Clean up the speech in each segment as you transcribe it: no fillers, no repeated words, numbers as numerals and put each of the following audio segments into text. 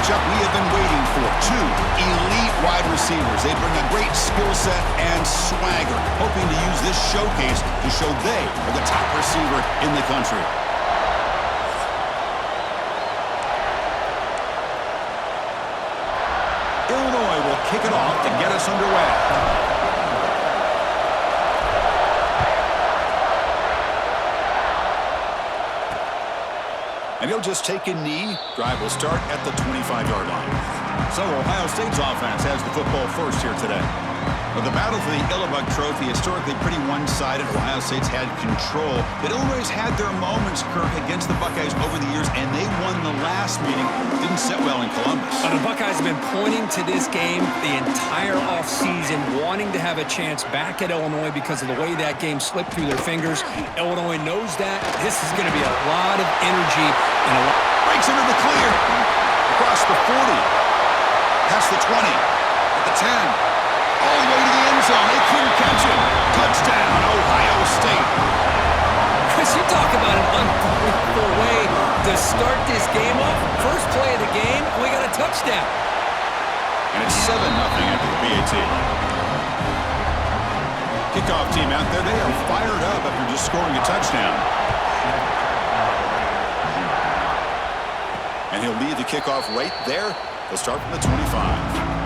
matchup we have been waiting for. Two elite wide receivers. They bring a great skill set and swagger, hoping to use this showcase to show they are the top receiver in the country. Illinois will kick it off to get us underway. And he'll just take a knee. Drive will start at the 25-yard line. So Ohio State's offense has the football first here today. Well, the battle for the Illinois Trophy, historically pretty one-sided. Ohio State's had control. But Illinois had their moments, Kirk, against the Buckeyes over the years, and they won the last meeting. Didn't sit well in Columbus. The Buckeyes have been pointing to this game the entire offseason, wanting to have a chance back at Illinois because of the way that game slipped through their fingers. Illinois knows that. This is going to be a lot of energy and a lot. Breaks into the clear. Across the 40. Past the 20. At the 10. All the way to the end zone. They couldn't catch him. Touchdown, Ohio State. Chris, you talk about an unbelievable way to start this game off. First play of the game, and we got a touchdown. And it's 7-0 after the PAT. Kickoff team out there, they are fired up after just scoring a touchdown. And he'll lead the kickoff right there. They'll start from the 25.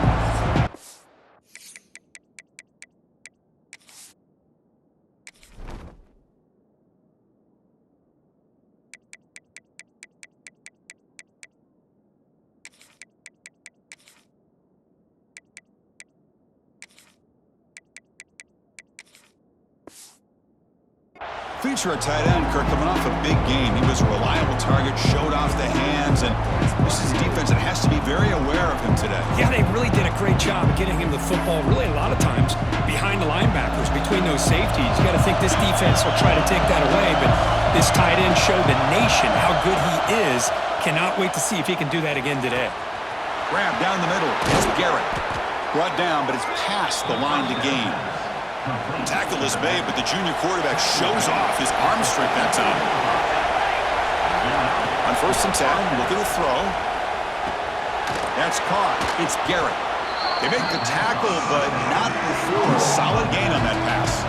Feature a tight end, Kirk, coming off a big game. He was a reliable target, showed off the hands, and this is a defense that has to be very aware of him today. Yeah, they really did a great job of getting him the football, really a lot of times behind the linebackers, between those safeties. You got to think this defense will try to take that away, but this tight end showed the nation how good he is. Cannot wait to see if he can do that again today. Grab down the middle. It's Garrett. Brought down, but it's past the line to gain. Tackle is made, but the junior quarterback shows off his arm strength that time. On 1st and 10, look at the throw. That's caught. It's Garrett. They make the tackle, but not before a solid gain on that pass.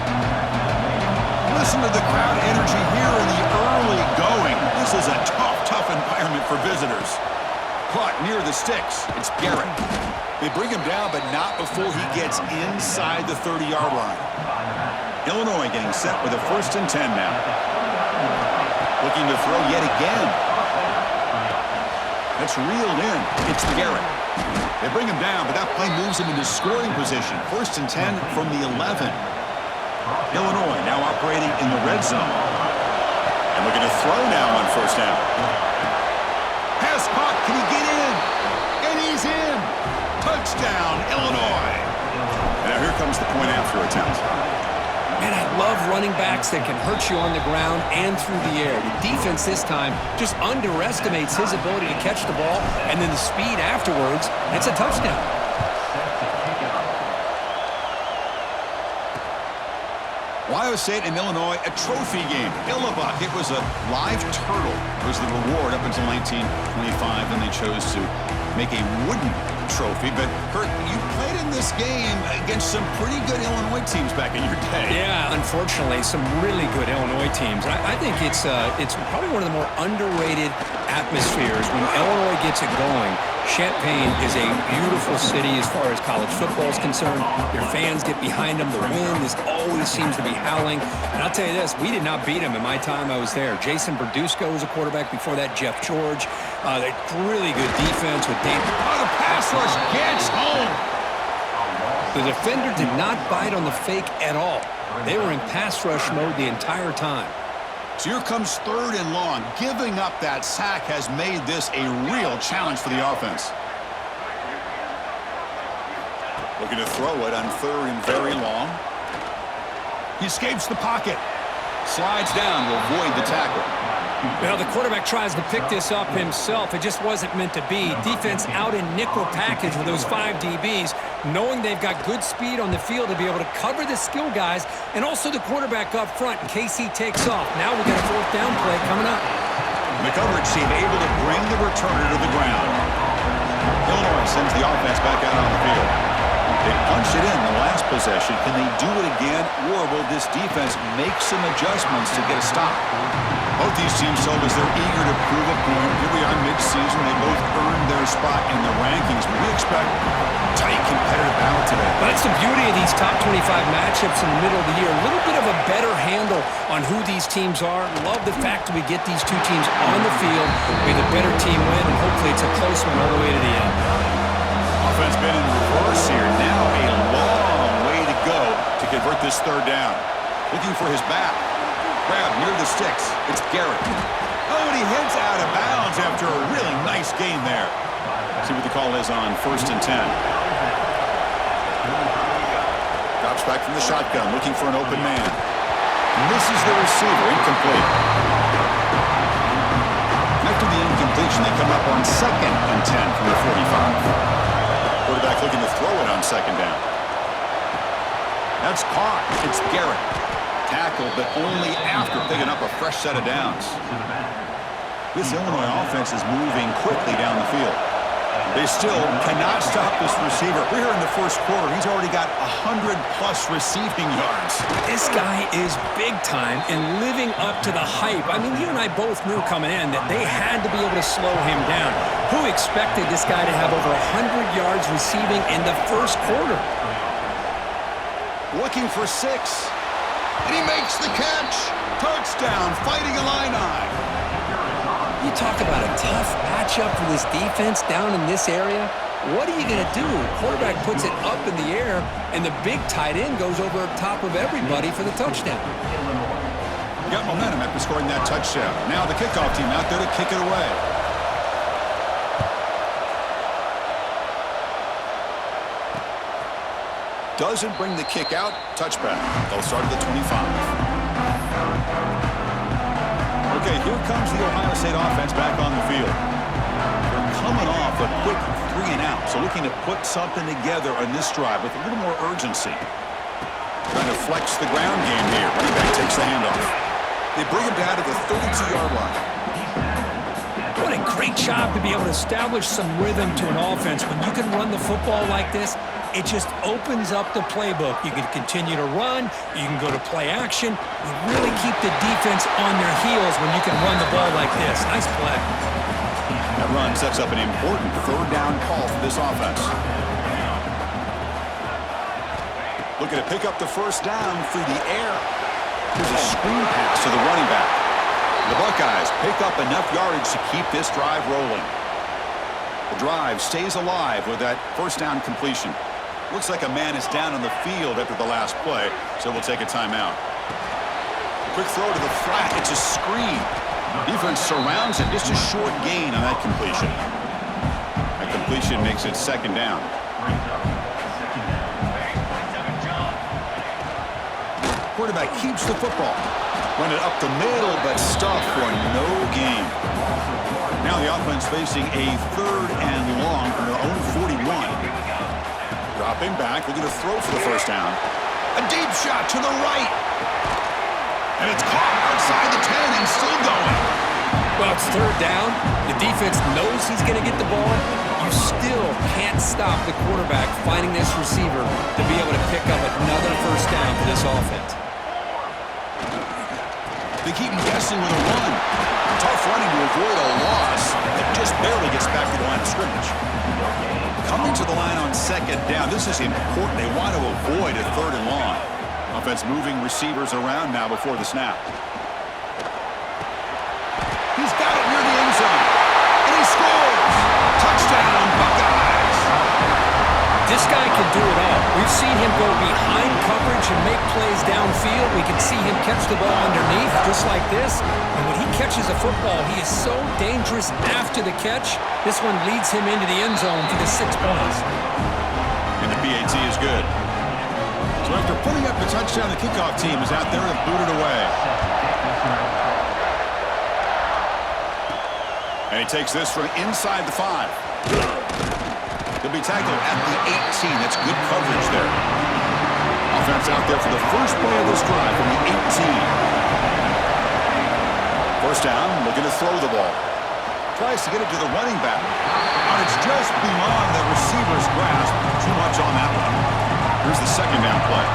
Listen to the crowd energy here in the early going. This is a tough environment for visitors. Caught near the sticks. It's Garrett. They bring him down, but not before he gets inside the 30-yard line. Illinois getting set with a 1st and 10 now. Looking to throw yet again. That's reeled in. It's Garrett. They bring him down, but that play moves him into scoring position. 1st and 10 from the 11. Illinois now operating in the red zone. And looking to throw now on 1st down. Pass caught. Can he get in? And he's in. Touchdown, Illinois. And now here comes the point after attempt. Man, I love running backs that can hurt you on the ground and through the air. The defense this time just underestimates his ability to catch the ball, and then the speed afterwards, it's a touchdown. Ohio State and Illinois, a trophy game. Illinois, it was a live turtle. It was the reward up until 1925, and they chose to make a wooden trophy. But, Kurt, you played in this game against some pretty good Illinois teams back in your day. Yeah, unfortunately, some really good Illinois teams. I think it's probably one of the more underrated atmospheres when Illinois gets it going. Champaign is a beautiful city as far as college football is concerned. Their fans get behind them. The wind always seems to be howling. And I'll tell you this, we did not beat them in my time I was there. Jason Berdusco was a quarterback. Before that, Jeff George. Really good defense with Dave. Oh, the pass rush gets home. The defender did not bite on the fake at all. They were in pass rush mode the entire time. So here comes 3rd and long. Giving up that sack has made this a real challenge for the offense. Looking to throw it on 3rd and very long. He escapes the pocket. Slides down to avoid the tackle. Well, the quarterback tries to pick this up himself. It just wasn't meant to be. Defense out in nickel package with those 5 DBs, knowing they've got good speed on the field to be able to cover the skill guys and also the quarterback up front in case he takes off. Now we've got a 4th down play coming up. The coverage team able to bring the returner to the ground. sends the offense back out on the field. They punched it in the last possession. Can they do it again, or will this defense make some adjustments to get a stop? Both these teams told us they're eager to prove a point. Here we are mid-season. They both earned their spot in the rankings. We expect a tight, competitive battle today. But that's the beauty of these top 25 matchups in the middle of the year. A little bit of a better handle on who these teams are. Love the fact that we get these two teams on the field. May the better team win, and hopefully it's a close one all the way to the end. Offense been in reverse here. Now a long way to go to convert this third down. Looking for his back. Grab near the sticks. It's Garrett. Oh, and he heads out of bounds after a really nice gain there. See what the call is on 1st and 10. Drops back from the shotgun, looking for an open man. Misses the receiver, incomplete. After the incompletion, they come up on 2nd and 10 from the 45. Quarterback looking to throw it on 2nd down. That's caught. It's Garrett. Tackle, but only after picking up a fresh set of downs. This Illinois offense is moving quickly down the field. They still cannot stop this receiver. We're here in the first quarter. He's already got 100-plus receiving yards. This guy is big time and living up to the hype. I mean, you and I both knew coming in that they had to be able to slow him down. Who expected this guy to have over 100 yards receiving in the first quarter? Looking for 6. And he makes the catch. Touchdown, Fighting Illini. You talk about a tough matchup for this defense down in this area. What are you going to do? Quarterback puts it up in the air, and the big tight end goes over top of everybody for the touchdown. Got momentum after scoring that touchdown. Now the kickoff team out there to kick it away. Doesn't bring the kick out. Touchback. They'll start at the 25. Okay, here comes the Ohio State offense back on the field. They're coming off a quick 3 and out, so looking to put something together on this drive with a little more urgency. Trying to flex the ground game here. Running back takes the handoff. They bring him down to the 32-yard line. What a great job to be able to establish some rhythm to an offense. When you can run the football like this, it just opens up the playbook. You can continue to run. You can go to play action. You really keep the defense on their heels when you can run the ball like this. Nice play. That run sets up an important third down call for this offense. Looking to pick up the first down through the air. Here's a screen pass to the running back. The Buckeyes pick up enough yardage to keep this drive rolling. The drive stays alive with that first down completion. Looks like a man is down on the field after the last play, so we'll take a timeout. Quick throw to the flat. It's a screen. Defense surrounds it. Just a short gain on that completion. That completion makes it 2nd down. Quarterback keeps the football. Run it up the middle, but stuffed for no gain. Now the offense facing a 3rd and long from their own 41. Dropping back, looking to throw for the first down. A deep shot to the right. And it's caught outside the 10 and still going. Well, it's 3rd down. The defense knows he's going to get the ball. You still can't stop the quarterback finding this receiver to be able to pick up another first down for this offense. They keep him guessing with a run. Tough running to avoid a loss. It just barely gets back to the line of scrimmage. Coming to the line on 2nd down. This is important. They want to avoid a 3rd and long. Offense moving receivers around now before the snap. He's got it near the end zone. And he scores! Touchdown, Buckeyes! This guy can do it all. We've seen him go behind coverage and make plays downfield. We can see him catch the ball underneath, just like this. And when he catches a football, he is so dangerous after the catch. This one leads him into the end zone for the 6 points. And the PAT is good. So after putting up the touchdown, the kickoff team is out there to boot it away. And he takes this from inside the 5. He'll be tackled at the 18. That's good coverage there. Offense out there for the first play of this drive from the 18. First down, looking to throw the ball. Tries to get it to the running back. And it's just beyond the receiver's grasp. Too much on that one. Here's the second down play.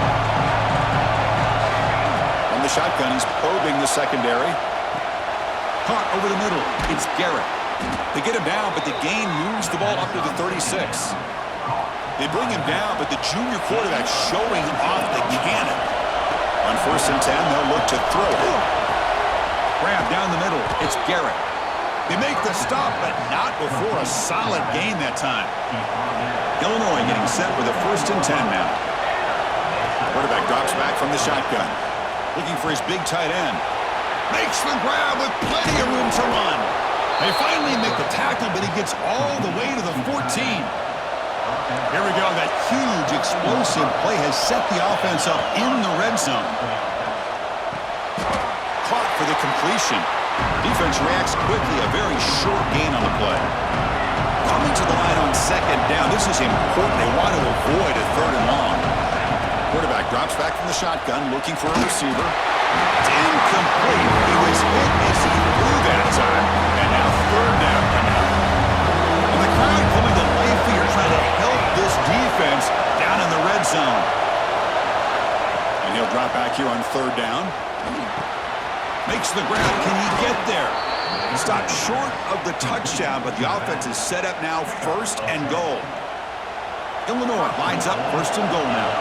From the shotgun, he's probing the secondary. Caught over the middle. It's Garrett. They get him down, but the gain moves the ball up to the 36. They bring him down, but the junior quarterback showing off the cannon. On 1st and 10, they'll look to throw it. Grab down the middle. It's Garrett. They make the stop, but not before a solid gain that time. Illinois getting set with a 1st and 10 now. Quarterback drops back from the shotgun. Looking for his big tight end. Makes the grab with plenty of room to run. They finally make the tackle, but he gets all the way to the 14. Here we go. That huge, explosive play has set the offense up in the red zone. Caught for the completion. Defense reacts quickly. A very short gain on the play. Coming to the line on 2nd down. This is important. They want to avoid a 3rd and long. Quarterback drops back from the shotgun, looking for a receiver. It's incomplete. He was hit as he threw that time. And now 3rd down coming up. And the crowd coming to life here, trying to help this defense down in the red zone. And he'll drop back here on 3rd down. Makes the grab. Can he get there? Stopped short of the touchdown, but the offense is set up now 1st and goal. Illinois lines up 1st and goal now.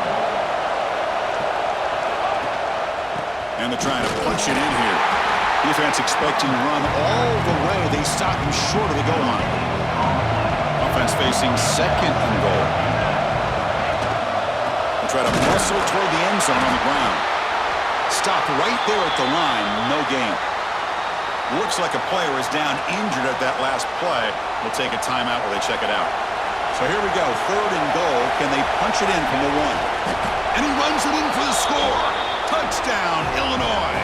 And they're trying to punch it in here. Defense expecting to run all the way. They stop him short of the goal line. Offense facing 2nd and goal. They try to muscle toward the end zone on the ground. Stopped right there at the line. No gain. Looks like a player is down injured at that last play. We'll take a timeout while they check it out. So here we go. 3rd and goal. Can they punch it in from the 1? And he runs it in for the score. Touchdown, Illinois.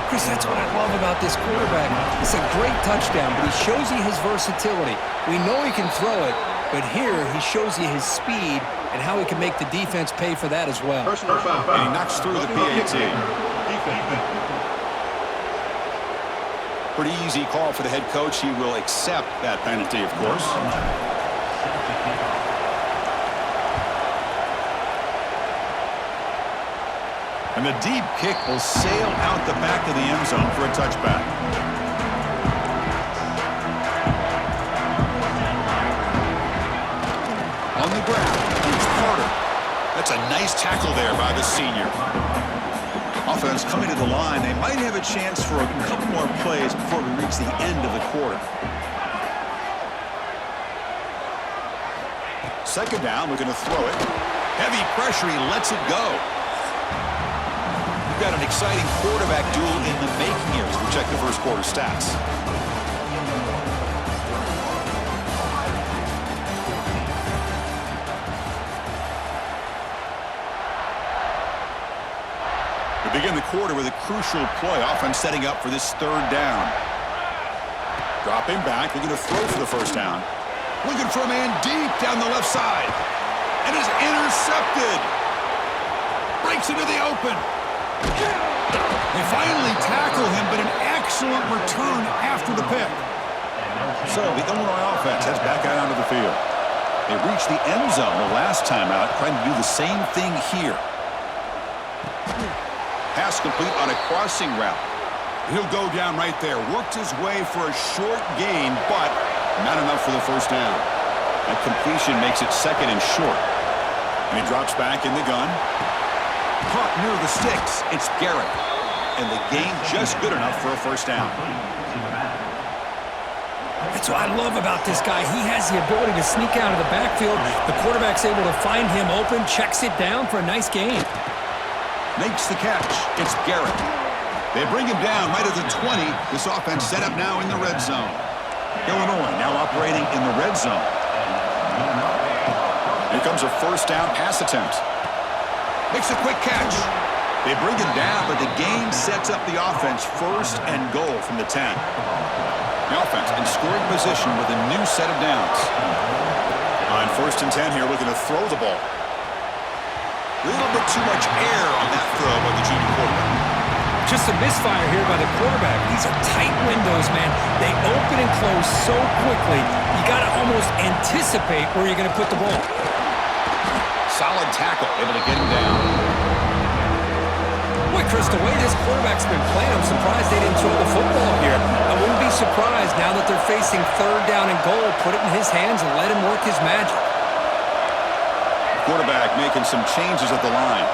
Chris, that's what I love about this quarterback. It's a great touchdown, but he shows you his versatility. We know he can throw it, but here he shows you his speed and how he can make the defense pay for that as well. And he knocks through the PAT. Pretty easy call for the head coach. He will accept that penalty, of course. And the deep kick will sail out the back of the end zone for a touchback. On the ground, here's Carter. That's a nice tackle there by the senior. Offense coming to the line. They might have a chance for a couple more plays before we reach the end of the quarter. 2nd down, we're going to throw it. Heavy pressure, he lets it go. We've got an exciting quarterback duel in the making here as we check the 1st quarter stats. We begin the quarter with a crucial play. Offense setting up for this 3rd down. Dropping back. They're going to throw for the 1st down. Looking for a man deep down the left side. And is intercepted. Breaks into the open. They finally tackle him, but an excellent return after the pick. So the Illinois offense heads back out onto the field. They reached the end zone the last time out, trying to do the same thing here. Pass complete on a crossing route. He'll go down right there. Worked his way for a short gain, but not enough for the 1st down. That completion makes it 2nd and short. And he drops back in the gun. Caught near the sticks. It's Garrett. And the gain just good enough for a 1st down. That's what I love about this guy. He has the ability to sneak out of the backfield. The quarterback's able to find him open, checks it down for a nice gain. Makes the catch. It's Garrett. They bring him down right at the 20. This offense set up now in the red zone. Illinois now operating in the red zone. Here comes a 1st down pass attempt. Makes a quick catch. They bring him down, but the gain sets up the offense 1st and goal from the 10. The offense in scoring position with a new set of downs. On 1st and 10 here, looking to throw the ball. A little bit too much air on that throw by the junior quarterback. Just a misfire here by the quarterback. These are tight windows, man. They open and close so quickly, you got to almost anticipate where you're going to put the ball. Solid tackle, able to get him down. Boy, Chris, the way this quarterback's been playing, I'm surprised they didn't throw the football here. I wouldn't be surprised now that they're facing third down and goal. Put it in his hands and let him work his magic. Quarterback making some changes at the line.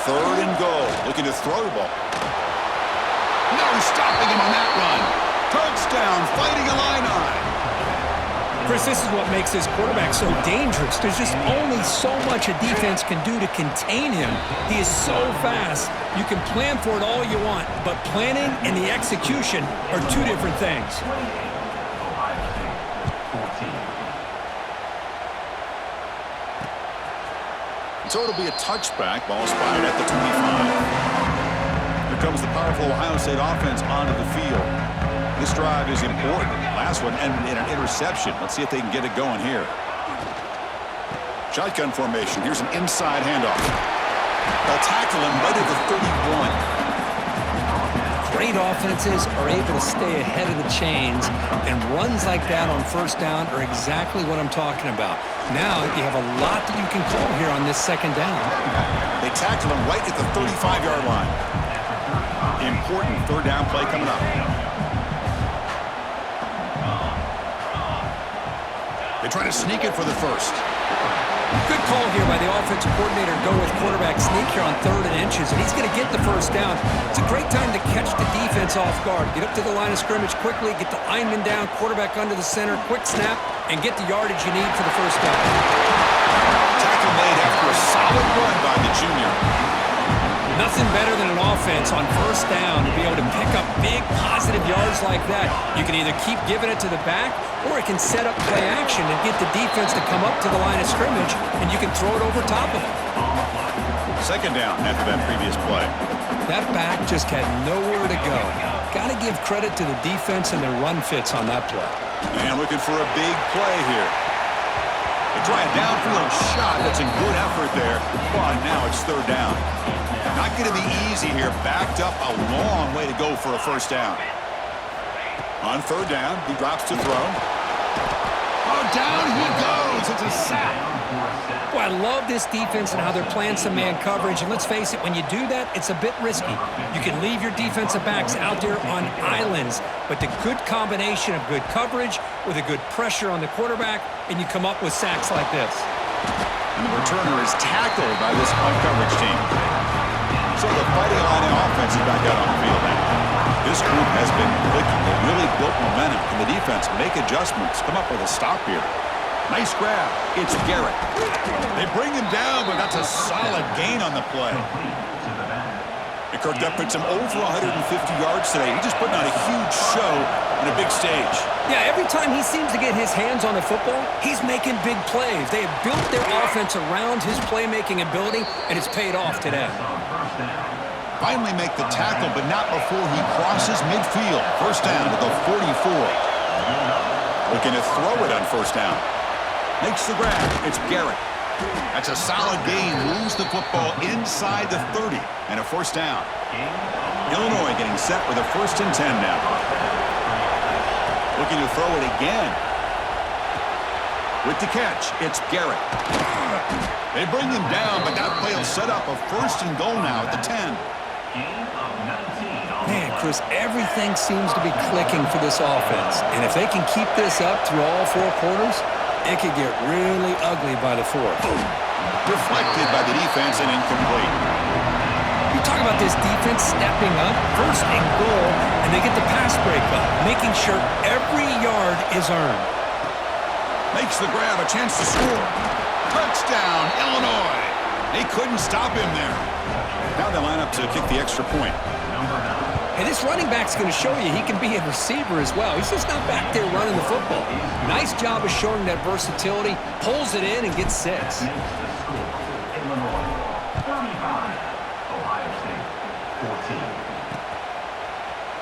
Third and goal, looking to throw the ball. No stopping him on that run. Touchdown, fighting Illini. Chris, this is what makes this quarterback so dangerous. There's just only so much a defense can do to contain him. He is so fast. You can plan for it all you want, but planning and the execution are two different things. So it'll be a touchback. Ball spotted at the 25. Here comes the powerful Ohio State offense onto the field. This drive is important. Last one ended in an interception. Let's see if they can get it going here. Shotgun formation. Here's an inside handoff. They'll tackle him right at the 31. Great offenses are able to stay ahead of the chains, and runs like that on first down are exactly what I'm talking about. Now you have a lot that you can call here on this second down. They tackle him right at the 35-yard line. Important third down play coming up. They try to sneak it for the first. Good call here by the offensive coordinator to go with quarterback sneak here on 3rd and inches, and he's going to get the first down. It's a great time to catch the defense off guard. Get up to the line of scrimmage quickly, get the lineman down, quarterback under the center, quick snap, and get the yardage you need for the first down. Tackle made after a solid run by the junior. Nothing better than an offense on first down to be able to pick up big positive yards like that. You can either keep giving it to the back, or it can set up play action and get the defense to come up to the line of scrimmage, and you can throw it over top of them. Second down after that previous play. That back just had nowhere to go. Got to give credit to the defense and their run fits on that play. And looking for a big play here. They try a downfield shot. That's a good effort there. But now it's third down. Not going to be easy here. Backed up a long way to go for a first down. On third down, he drops to throw. Oh, down he goes. It's a sack. Boy, I love this defense and how they're playing some man coverage. And let's face it, when you do that, it's a bit risky. You can leave your defensive backs out there on islands, but the good combination of good coverage with a good pressure on the quarterback, and you come up with sacks like this. And the returner is tackled by this coverage team. So the Fighting Illini offense is back out on the field now. This group has been clicking. They really built momentum. And the defense make adjustments. Come up with a stop here. Nice grab. It's Garrett. They bring him down, but that's a solid gain on the play. And Kirk, that puts him over 150 yards today. He's just putting on a huge show on a big stage. Yeah, every time he seems to get his hands on the football, he's making big plays. They have built their offense around his playmaking ability, and it's paid off today. Finally make the tackle, but not before he crosses midfield. First down to the 44. Looking to throw it on first down. Makes the grab. It's Garrett. That's a solid gain. Moves the football inside the 30. And a first down. Illinois getting set with a 1st and 10 now. Looking to throw it again. With the catch, it's Garrett. They bring him down, but that play will set up a 1st and goal now at the 10. Man, Chris, everything seems to be clicking for this offense. And if they can keep this up through all 4 quarters, it could get really ugly by the 4th. Deflected by the defense and incomplete. You talk about this defense stepping up, 1st and goal, and they get the pass break up, making sure every yard is earned. Makes the grab, a chance to score. Touchdown, Illinois. They couldn't stop him there. Now they line up to kick the extra point. Hey, this running back's going to show you he can be a receiver as well. He's just not back there running the football. Nice job of showing that versatility. Pulls it in and gets 6.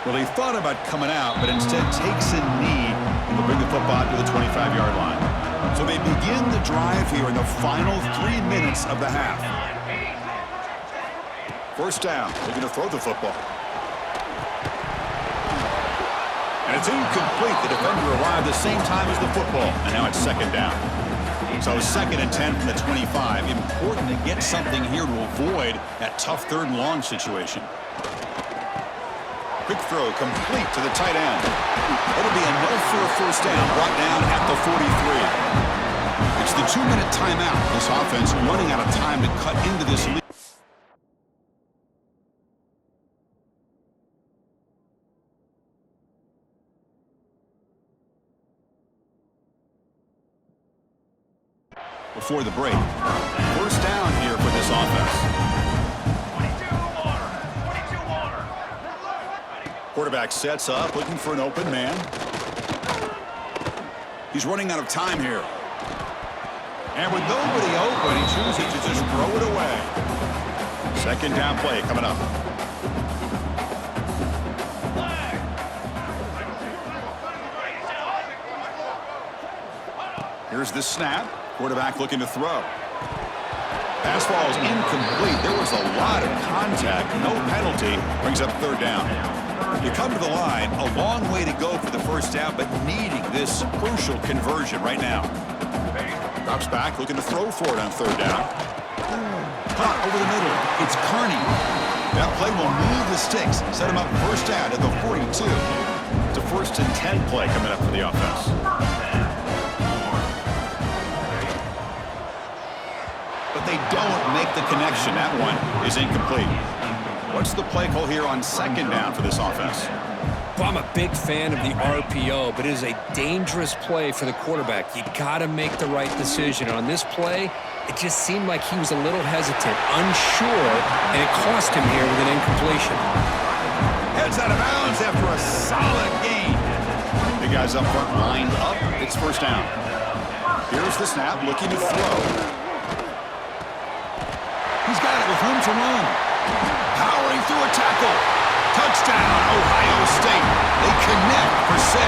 Well, he thought about coming out, but instead takes a knee and will bring the football to the 25-yard line. So they begin the drive here in the final 3 minutes of the half. First down. They're going to throw the football. And it's incomplete. The defender arrived the same time as the football. And now it's second down. So 2nd and 10 from the 25. Important to get something here to avoid that tough 3rd and long situation. Quick throw complete to the tight end. It'll be enough for a first down. Brought down at the 43. It's the 2-minute timeout. This offense running out of time to cut into this lead. Before the break. First down here for this offense. 22 water. Quarterback sets up, looking for an open man. He's running out of time here. And with nobody open, he chooses to just throw it away. 2nd down play coming up. Here's the snap. Quarterback looking to throw. Pass ball is incomplete. There was a lot of contact. No penalty. Brings up 3rd down. You come to the line, a long way to go for the first down, but needing this crucial conversion right now. Drops back, looking to throw for it on 3rd down. Caught over the middle. It's Kearney. That play will move the sticks. Set him up first down at the 42. It's a 1st and 10 play coming up for the offense. But they don't make the connection. That one is incomplete. What's the play call here on 2nd down for this offense? Well, I'm a big fan of the RPO, but it is a dangerous play for the quarterback. You got to make the right decision. On this play, it just seemed like he was a little hesitant, unsure, and it cost him here with an incompletion. Heads out of bounds after a solid gain. The guys up front lined up. It's first down. Here's the snap, looking to throw. He's got it with room to run. Powering through a tackle. Touchdown, Ohio State. They connect for 6.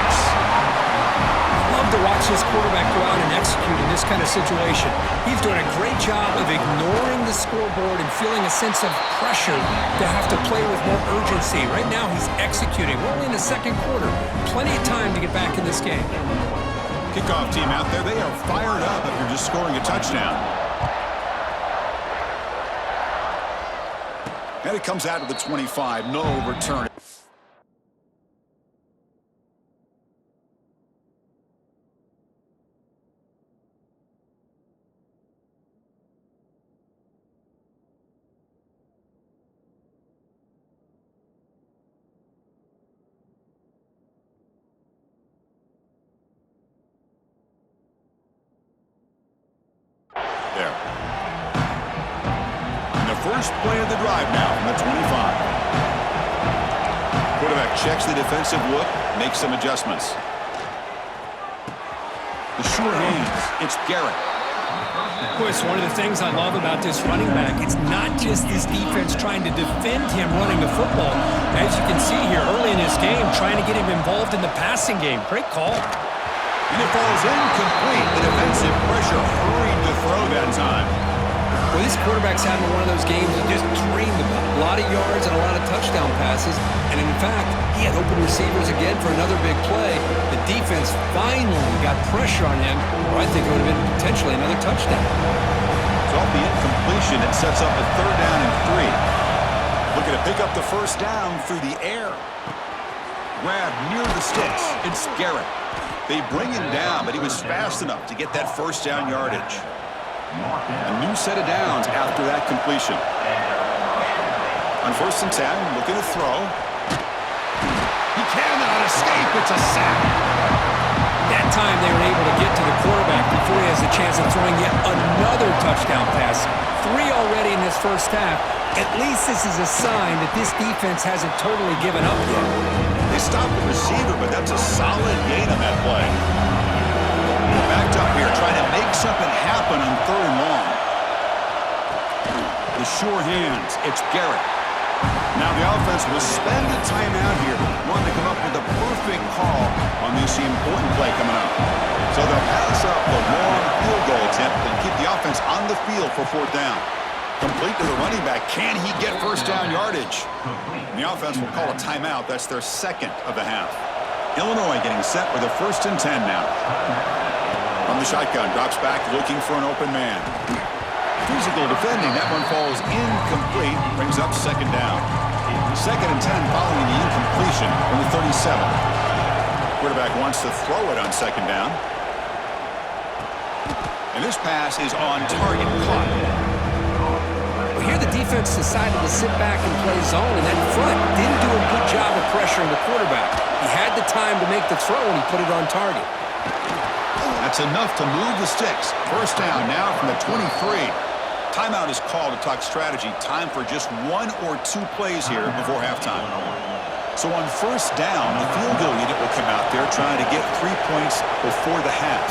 Love to watch this quarterback go out and execute in this kind of situation. He's doing a great job of ignoring the scoreboard and feeling a sense of pressure to have to play with more urgency. Right now, he's executing. We're only in the 2nd quarter. Plenty of time to get back in this game. Kickoff team out there, they are fired up after just scoring a touchdown. And it comes out of the 25. No return. First play of the drive now from the 25. Quarterback checks the defensive look, makes some adjustments. The sure hands. It's Garrett. Boy, it's one of the things I love about this running back. It's not just this defense trying to defend him running the football. As you can see here early in his game, trying to get him involved in the passing game. Great call. And it falls incomplete. The defensive pressure hurried to throw that time. Well, this quarterback's having one of those games he just dreamed about. A lot of yards and a lot of touchdown passes. And in fact, he had open receivers again for another big play. The defense finally got pressure on him, or I think it would have been potentially another touchdown. So off the incompletion, it sets up a 3rd down and 3. Looking to pick up the first down through the air. Grab near the sticks. It's Garrett. They bring him down, but he was fast enough to get that first down yardage. A new set of downs after that completion. On 1st and 10, looking to throw. He cannot escape. It's a sack. That time they were able to get to the quarterback before he has a chance of throwing yet another touchdown pass. 3 already in this first half. At least this is a sign that this defense hasn't totally given up yet. They stopped the receiver, but that's a solid gain on that play. Backed up here, trying to make something happen on 3rd and long. The sure hands. It's Garrett. Now the offense will spend a timeout here, wanting to come up with the perfect call on this important play coming up. So they'll pass up the long field goal attempt and keep the offense on the field for 4th down. Complete to the running back. Can he get first down yardage? And the offense will call a timeout. That's their second of the half. Illinois getting set with a 1st and 10 now. From the shotgun, drops back looking for an open man. Physical defending. That one falls incomplete. Brings up 2nd down. 2nd and 10 following the incompletion from the 37. Quarterback wants to throw it on 2nd down. And this pass is on target. Caught. Well, here the defense decided to sit back and play zone, and that front didn't do a good job of pressuring the quarterback. He had the time to make the throw, and he put it on target. That's enough to move the sticks. 1st down now from the 23. Timeout is called to talk strategy. Time for just 1 or 2 plays here before halftime. So on 1st down, the field goal unit will come out there trying to get 3 points before the half.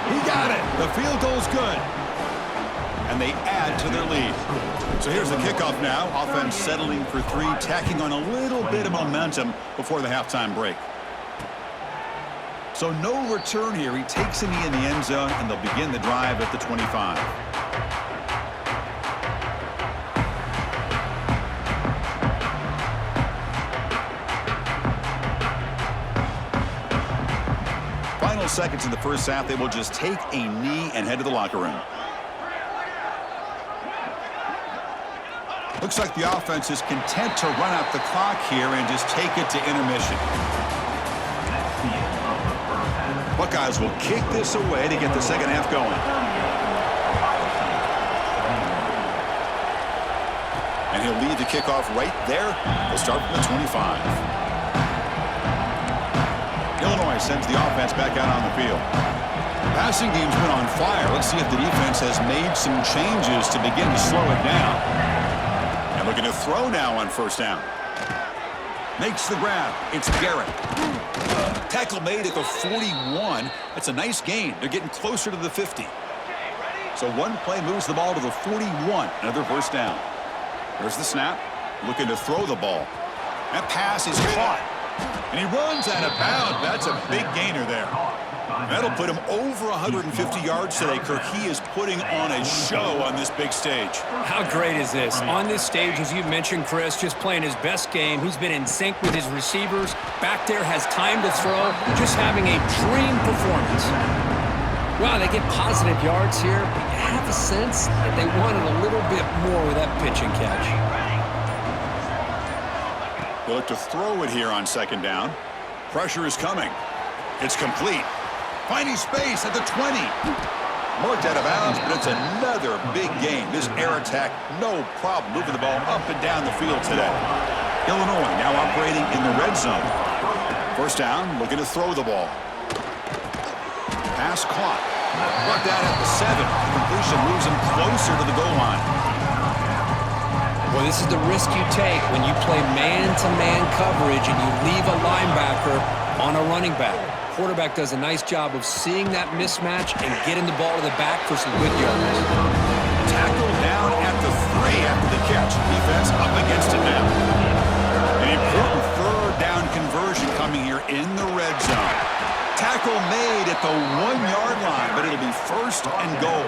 He got it. The field goal's good. And they add to their lead. So here's the kickoff now. Offense settling for 3, tacking on a little bit of momentum before the halftime break. So no return here. He takes a knee in the end zone, and they'll begin the drive at the 25. Final seconds in the first half. They will just take a knee and head to the locker room. Looks like the offense is content to run out the clock here and just take it to intermission. Buckeyes will kick this away to get the second half going. And he'll lead the kickoff right there. They'll start from the 25. Illinois sends the offense back out on the field. The passing game's been on fire. Let's see if the defense has made some changes to begin to slow it down. And looking to throw now on 1st down. Makes the grab. It's Garrett. Tackle made at the 41. That's a nice gain. They're getting closer to the 50. So one play moves the ball to the 41. Another 1st down. There's the snap. Looking to throw the ball. That pass is caught. And he runs out of bounds. That's a big gainer there. That'll put him over 150 yards today. Kirk, he is putting on a show on this big stage. How great is this? On this stage, as you mentioned, Chris, just playing his best game. He's been in sync with his receivers. Back there, has time to throw. Just having a dream performance. Wow, they get positive yards here, but you have a sense that they wanted a little bit more with that pitch and catch. They look to throw it here on 2nd down. Pressure is coming. It's complete. Finding space at the 20. Marked out of bounds, but it's another big game. This air attack, no problem moving the ball up and down the field today. Illinois now operating in the red zone. 1st down, looking to throw the ball. Pass caught. Brought down at the 7. The completion moves him closer to the goal line. Well, this is the risk you take when you play man-to-man coverage and you leave a linebacker on a running back. Quarterback does a nice job of seeing that mismatch and getting the ball to the back for some good yards. Tackle down at the 3 after the catch. Defense up against it now. An important 3rd down conversion coming here in the red zone. Tackle made at the 1-yard line, but it'll be 1st and goal.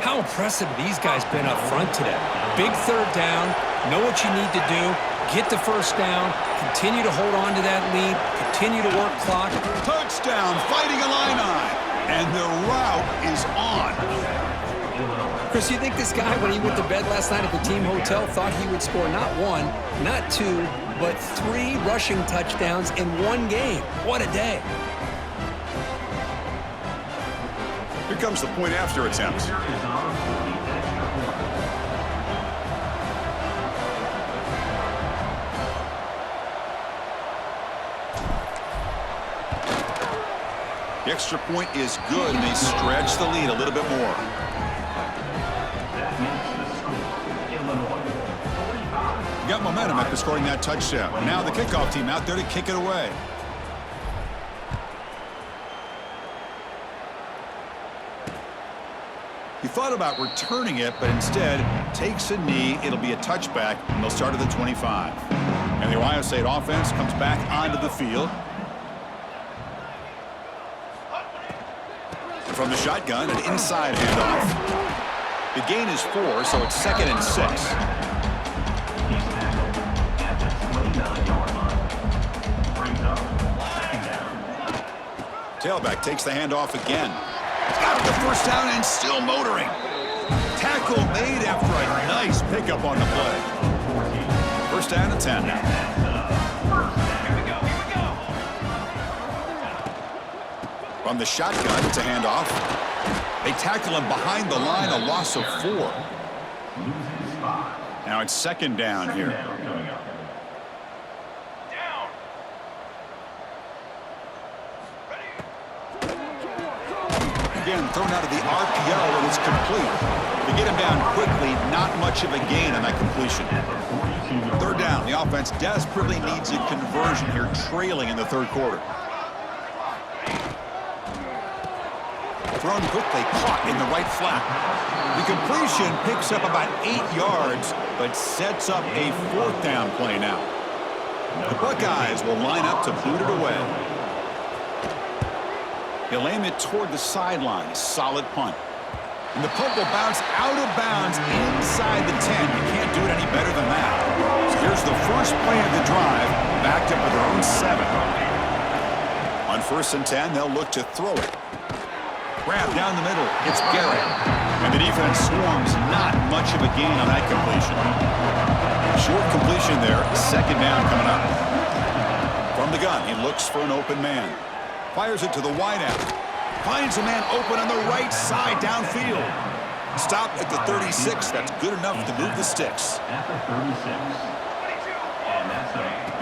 How impressive these guys been up front today. Big 3rd down, know what you need to do, get the 1st down, continue to hold on to that lead, continue to work clock. Touchdown, Fighting Illini, and the route is on. Chris, you think this guy, when he went to bed last night at the team hotel, thought he would score not 1, not 2, but 3 rushing touchdowns in 1 game? What a day. Here comes the point after attempt. The extra point is good, and they stretch the lead a little bit more. Got momentum after scoring that touchdown. Now the kickoff team out there to kick it away. He thought about returning it, but instead takes a knee. It'll be a touchback, and they'll start at the 25. And the Ohio State offense comes back onto the field. From the shotgun, an inside handoff. The gain is 4, so it's 2nd and 6. Tailback takes the handoff again. Got the first down and still motoring. Tackle made after a nice pickup on the play. First down and 10 now. From the shotgun, it's a handoff. They tackle him behind the line, a loss of 4. Now it's 2nd down here. Again, thrown out of the RPO, and it's complete. To get him down quickly, not much of a gain on that completion. 3rd down, the offense desperately needs a conversion here, trailing in the 3rd quarter. Thrown quickly, caught in the right flat. The completion picks up about 8 yards, but sets up a 4th down play now. The Buckeyes will line up to boot it away. He'll aim it toward the sideline. Solid punt. And the punt will bounce out of bounds inside the 10. You can't do it any better than that. So here's the first play of the drive, backed up with their own 7. On 1st and 10, they'll look to throw it. Grab down the middle. It's Garrett. And the defense swarms. Not much of a gain on that completion. Short completion there. 2nd down coming up. From the gun, he looks for an open man. Fires it to the wideout. Finds a man open on the right side downfield. Stop at the 36. That's good enough to move the sticks.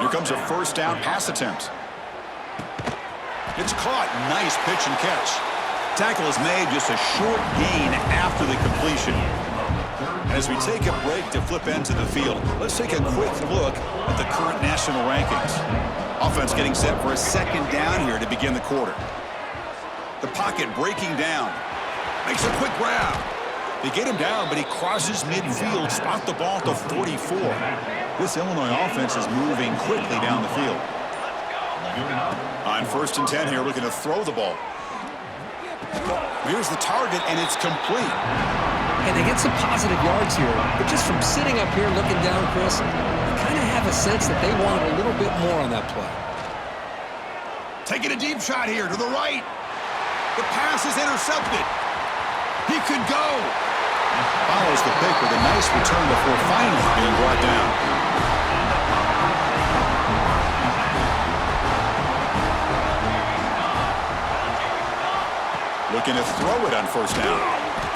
Here comes a 1st down pass attempt. It's caught. Nice pitch and catch. Tackle is made, just a short gain after the completion. As we take a break to flip into the field, let's take a quick look at the current national rankings. Offense getting set for a 2nd down here to begin the quarter. The pocket breaking down. Makes a quick grab. They get him down, but he crosses midfield. Spot the ball at the 44. This Illinois offense is moving quickly down the field. On 1st and 10 here, looking to throw the ball. Here's the target, and it's complete. And they get some positive yards here, but just from sitting up here looking down, Chris, you kind of have a sense that they wanted a little bit more on that play. Taking a deep shot here to the right. The pass is intercepted. He could go. Follows the pick with a nice return before finally being brought down. Looking to throw it on 1st down.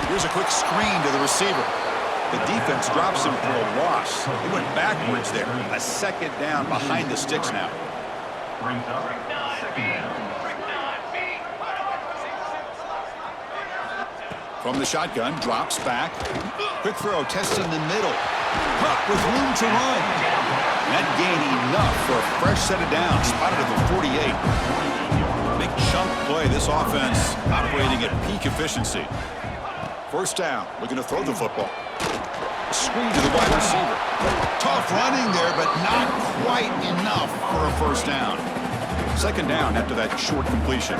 Here's a quick screen to the receiver. The defense drops him for a loss. He went backwards there. A 2nd down behind the sticks now. From the shotgun, drops back. Quick throw, testing the middle. Caught with room to run. That gain enough for a fresh set of downs. Spotted at the 48. Big chunk play. This offense operating at peak efficiency. 1st down, looking to throw the football. Screen to the wide receiver. Tough running there, but not quite enough for a 1st down. 2nd down after that short completion.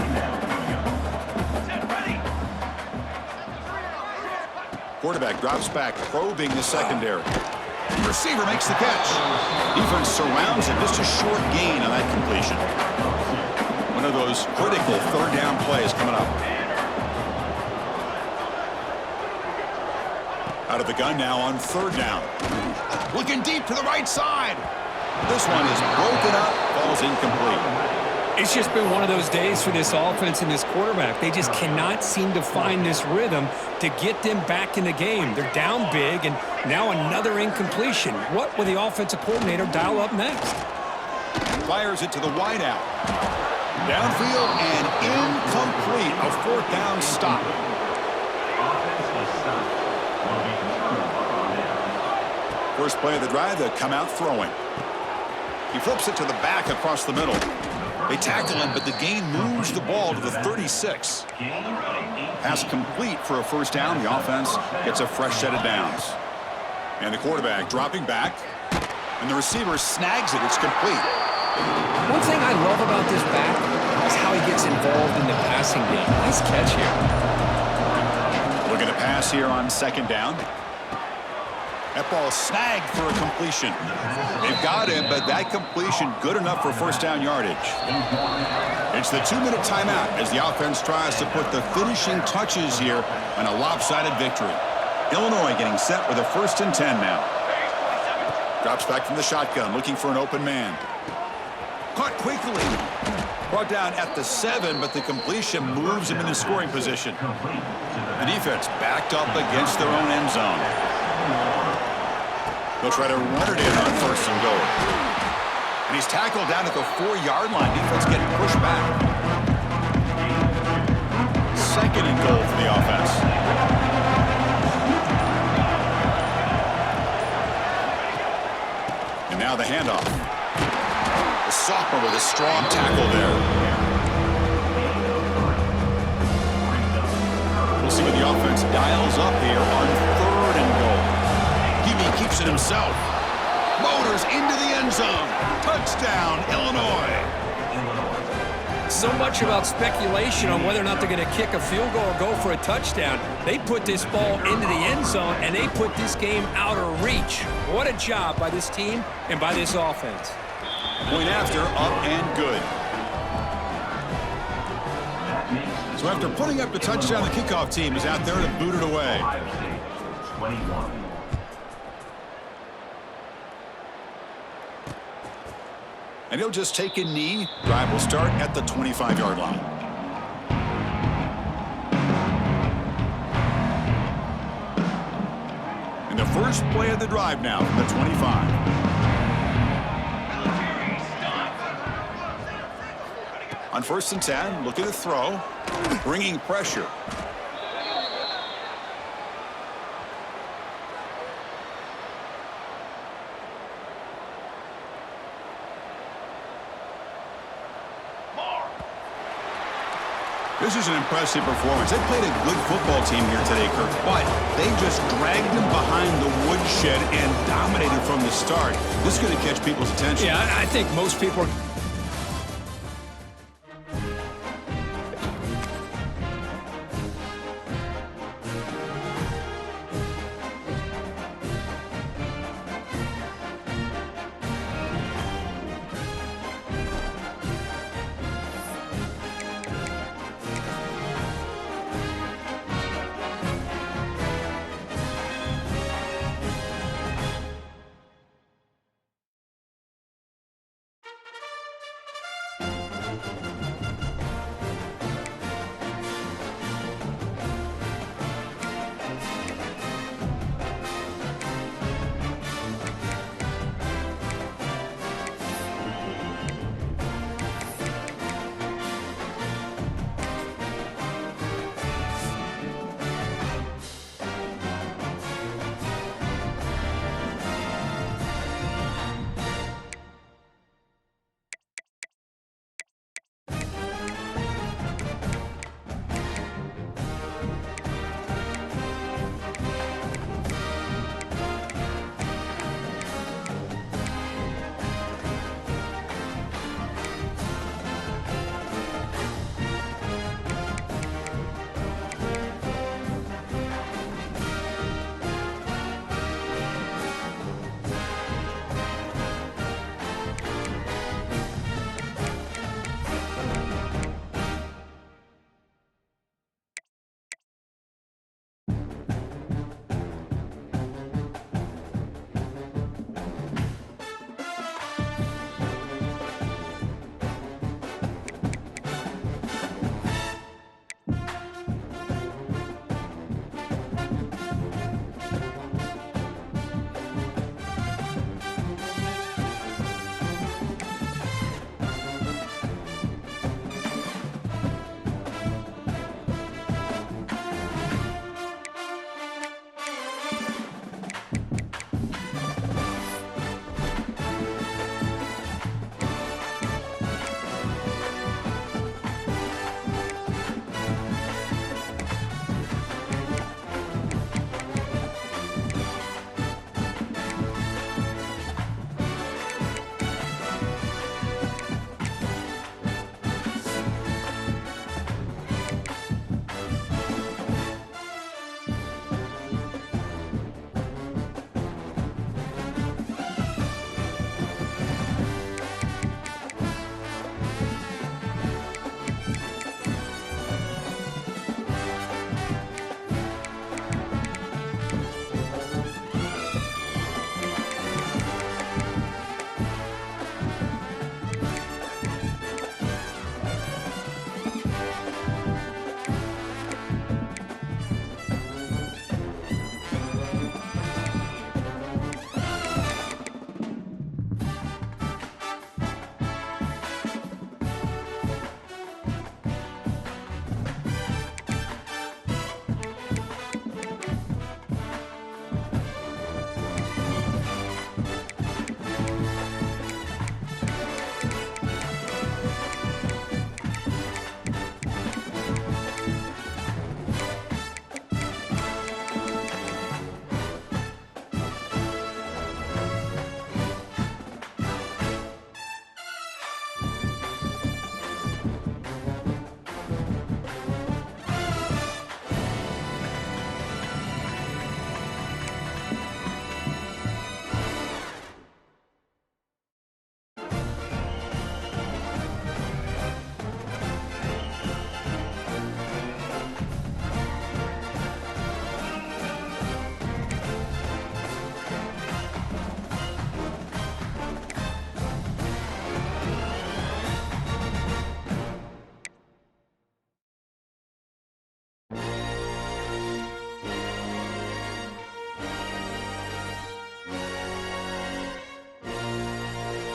Quarterback drops back, probing the secondary. Receiver makes the catch. Defense surrounds him. Just a short gain on that completion. One of those critical 3rd down plays coming up. Out of the gun now on 3rd down. Looking deep to the right side. This one is broken up, falls incomplete. It's just been one of those days for this offense and this quarterback. They just cannot seem to find this rhythm to get them back in the game. They're down big, and now another incompletion. What will the offensive coordinator dial up next? Fires it to the wideout. Downfield and incomplete. A 4th down stop. First play of the drive, they'll come out throwing. He flips it to the back across the middle. They tackle him, but the gain moves the ball to the 36. Pass complete for a 1st down. The offense gets a fresh set of downs. And the quarterback dropping back. And the receiver snags it. It's complete. One thing I love about this back is how he gets involved in the passing game. Nice catch here. Looking to pass here on second down. That ball snagged for a completion. They've got him, but that completion good enough for first down yardage. It's the 2-minute timeout as the offense tries to put the finishing touches here on a lopsided victory. Illinois getting set with a 1st and 10 now. Drops back from the shotgun, looking for an open man. Caught quickly. Brought down at the 7, but the completion moves him into scoring position. The defense backed up against their own end zone. They'll try to run it in on 1st and goal. And he's tackled down at the 4-yard line. Defense getting pushed back. 2nd and goal for the offense. And now the handoff. The sophomore with a strong tackle there. We'll see what the offense dials up here on 3rd and goal. He keeps it himself. Motors into the end zone. Touchdown, Illinois. So much about speculation on whether or not they're going to kick a field goal or go for a touchdown. They put this ball into the end zone, and they put this game out of reach. What a job by this team and by this offense. Point after, up and good. So after putting up the touchdown, the kickoff team is out there to boot it away. And he'll just take a knee. Drive will start at the 25-yard line. And the first play of the drive now from the 25. On 1st and 10, looking to throw, bringing pressure. This is an impressive performance. They played a good football team here today, Kirk, but they just dragged them behind the woodshed and dominated from the start. This is going to catch people's attention. Yeah, I think most people are...